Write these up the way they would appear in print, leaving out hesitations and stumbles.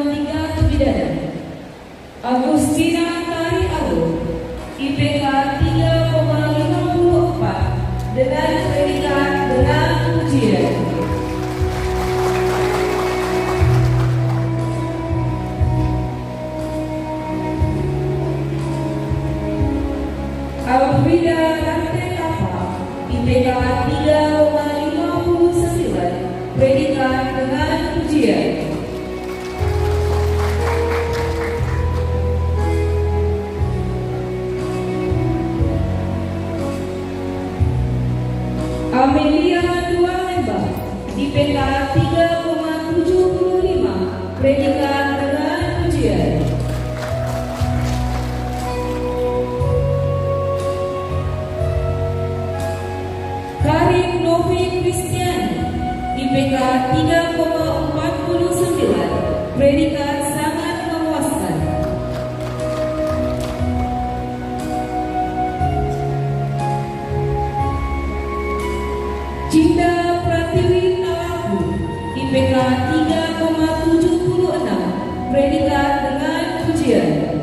3 Bidana. Agustina Tari Agung, IPK 3,54 dengan predikat dengan ujian. Alfrida Rantelapa, IPK 3,59 predikat dengan ujian. Amelia Dualemba, IPK 3,75 predikat dengan ujian. Karim Novi Kristiani, IPK 3,49 predikat sangat memuaskan. Cinta Pratiwi Talaku, IPK 3,76 predikat dengan ujian.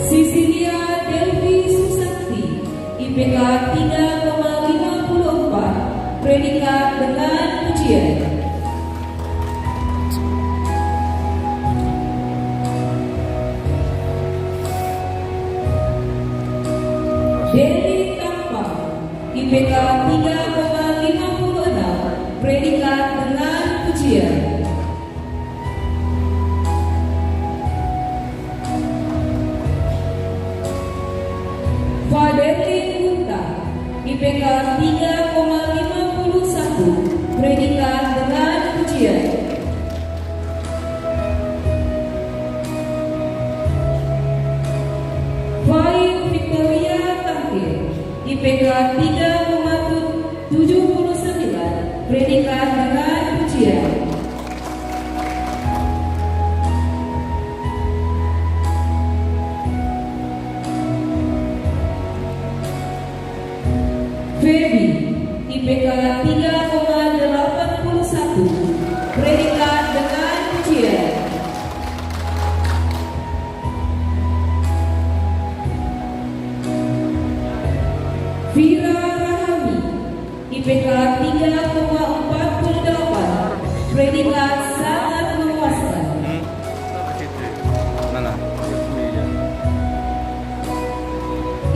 Sisilia Delvi Susanti, IPK 3,54 predikat dengan ujian. Deli Tampa, IPK 3,56 predikat dengan ujian. Faderlin Gunta, IPK 3,51 predikat dengan ujian. Fain Victoria Tangkir, IPK 3,79 predikat dengan ujian. Feby, IPK 3,81 predikat dengan ujian. Vira Rahami, IPK 3,48 predikat sangat memuaskan.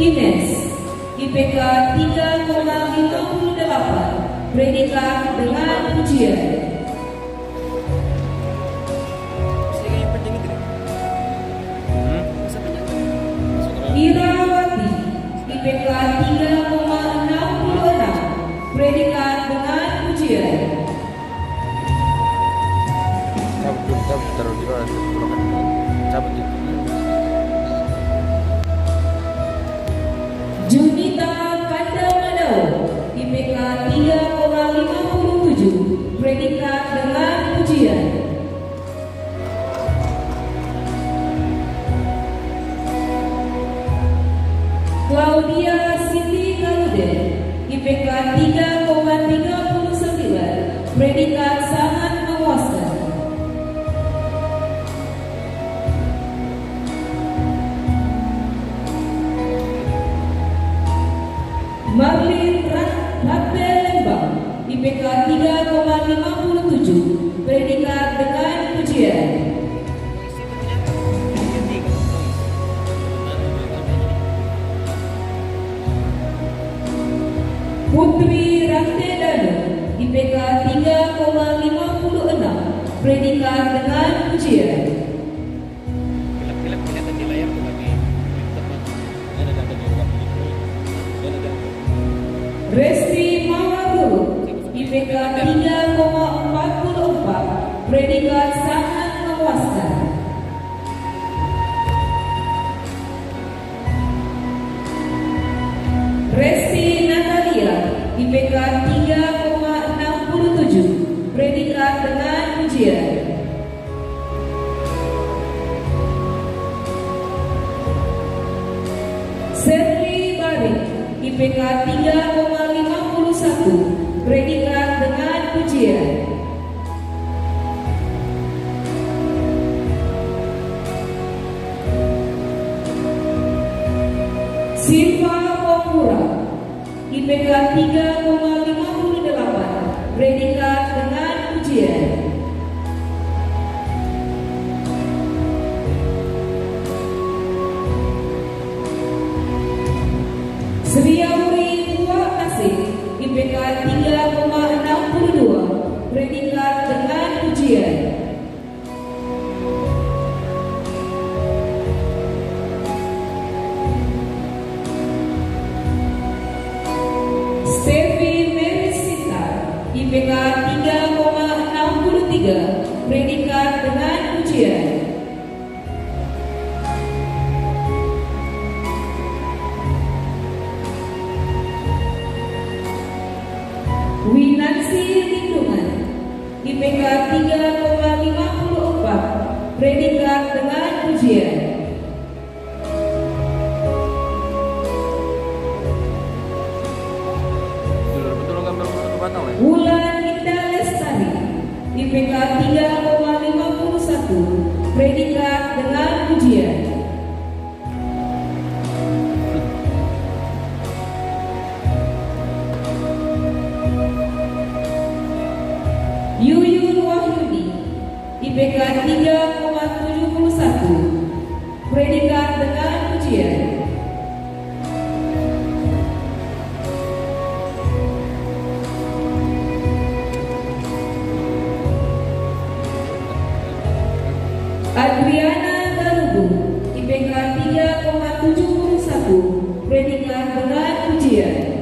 Ines, IPK 3,58 predikat dengan ujian. Irawati, IPK 3,66 predikat dengan ujian. Junita Kandamadao, IPK 3,57 predikat dengan ujian. Claudia Siti Kaluden, IPK 3,39 predikat sangat memuaskan. Marlin Ratnelembang, IPK 3,57 predikat dengan ujian. Putri Rantedana, IPK 3,56 predikat dengan ujian. Resti Mawarulu, IPK 3,44 predikat sangat memuaskan. Resti Natalia, IPK 3,67 predikat dengan ujian. Serli Barik, IPK 3,51, predikat dengan pujian. Siva Omura, IPK 3,58, predikat dengan pujian. Sriauri Tua Asih, IPK 3,62, predikat dengan pujian. Stevi Merisita, IPK 3,63, predikat dengan pujian. Winansi Lindungan, IPK 3,54, predikat dengan pujian. Wulan Indah Lestari, IPK 3,51, predikat dengan pujian. Yuyun Wahyudi, IPK 3,71, predikat dengan pujian. Adriana Garudu, IPK 3,71, predikat dengan pujian.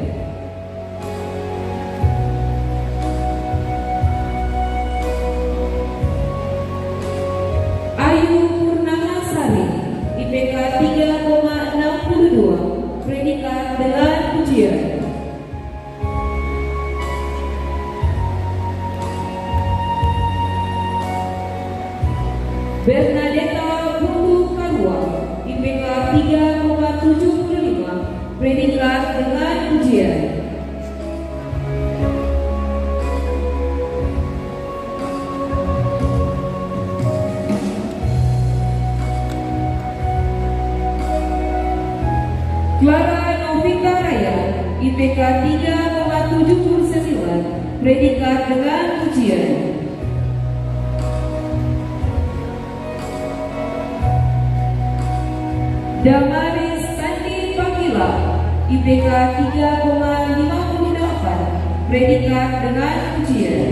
Ayu Purnamasari, IPK 3,62, predikat dengan pujian. Bernadetta Bundu Karua, IPK 3,75, predikat dengan pujian. Clara Novita Raya, IPK 3,79, predikat dengan pujian. Damaris Sandi Pakila, IPK 3,58, predikat dengan pujian.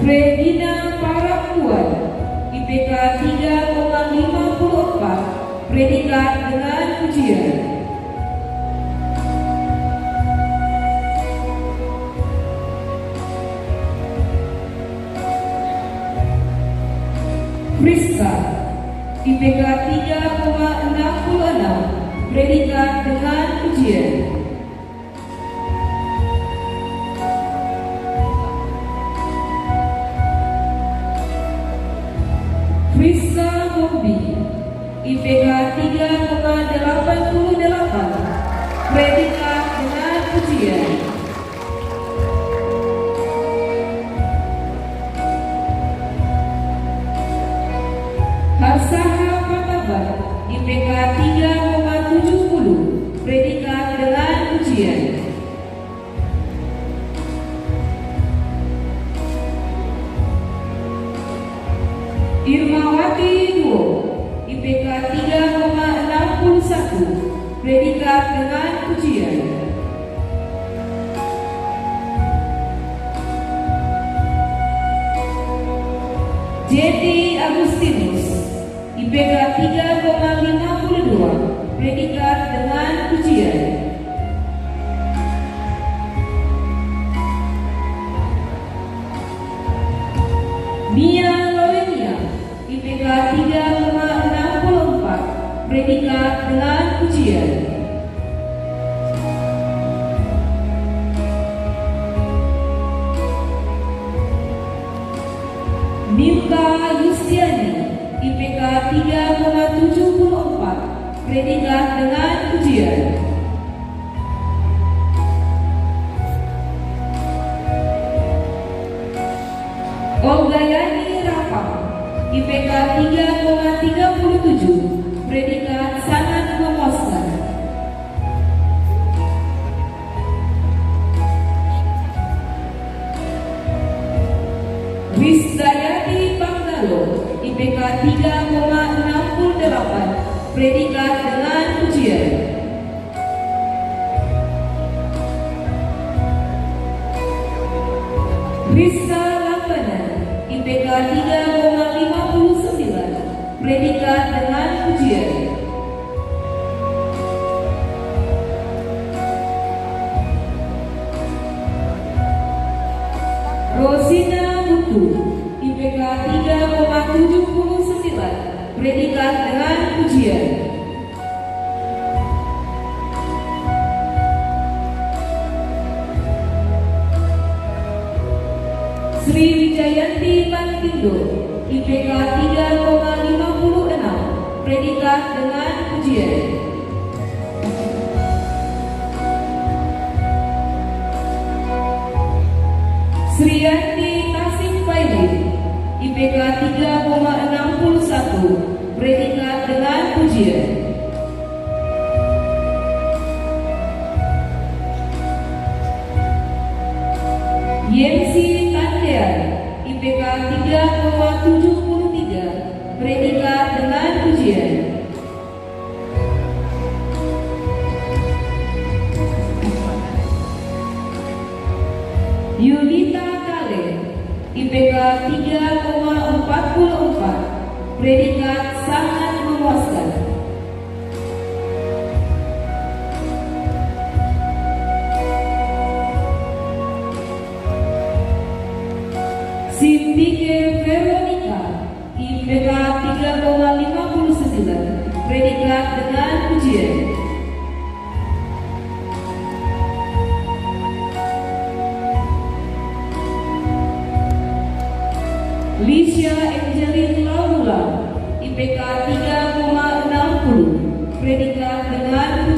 Fredina Parapuan, IPK 3,54, predikat dengan pujian. Friska, IPK 3,66, predikat dengan pujian. Friska Hobi, IPK 3,88, predikat dengan pujian. Harsaha Patabat, IPK 3,70, predikat dengan pujian. Irmawati Duo, IPK 3,61, predikat dengan pujian. Jeti Agustinus, IPK 3,52, predikat dengan pujian. Mia Loenia, IPK 3,64, predikat dengan pujian. predikat dengan pujian. Olgayani Rapang, IPK 3,37, predikat sangat memuaskan. Wisdayati Panggalo, IPK 3,68, predikat dengan pujian. Rizka Lampana, IPK 3,59, predikat dengan pujian. Rosina Mutu, IPK 3,79, predikat dengan pujian. Sri Wijayanti Pantindo, IPK 3,56, predikat dengan pujian. Sriyanti Tasik Paili, IPK 3,61, predikat dengan pujian. Yensi Tandean, IPK 3,73, predikat dengan pujian. Yudita Kale, IPK 3,44, predikat sangat memuaskan. Simpike Veronica, IPK 3,59, predikat dengan pujian. Lisha Angelin Laula, IPK 3,60, predikat dengan pujian.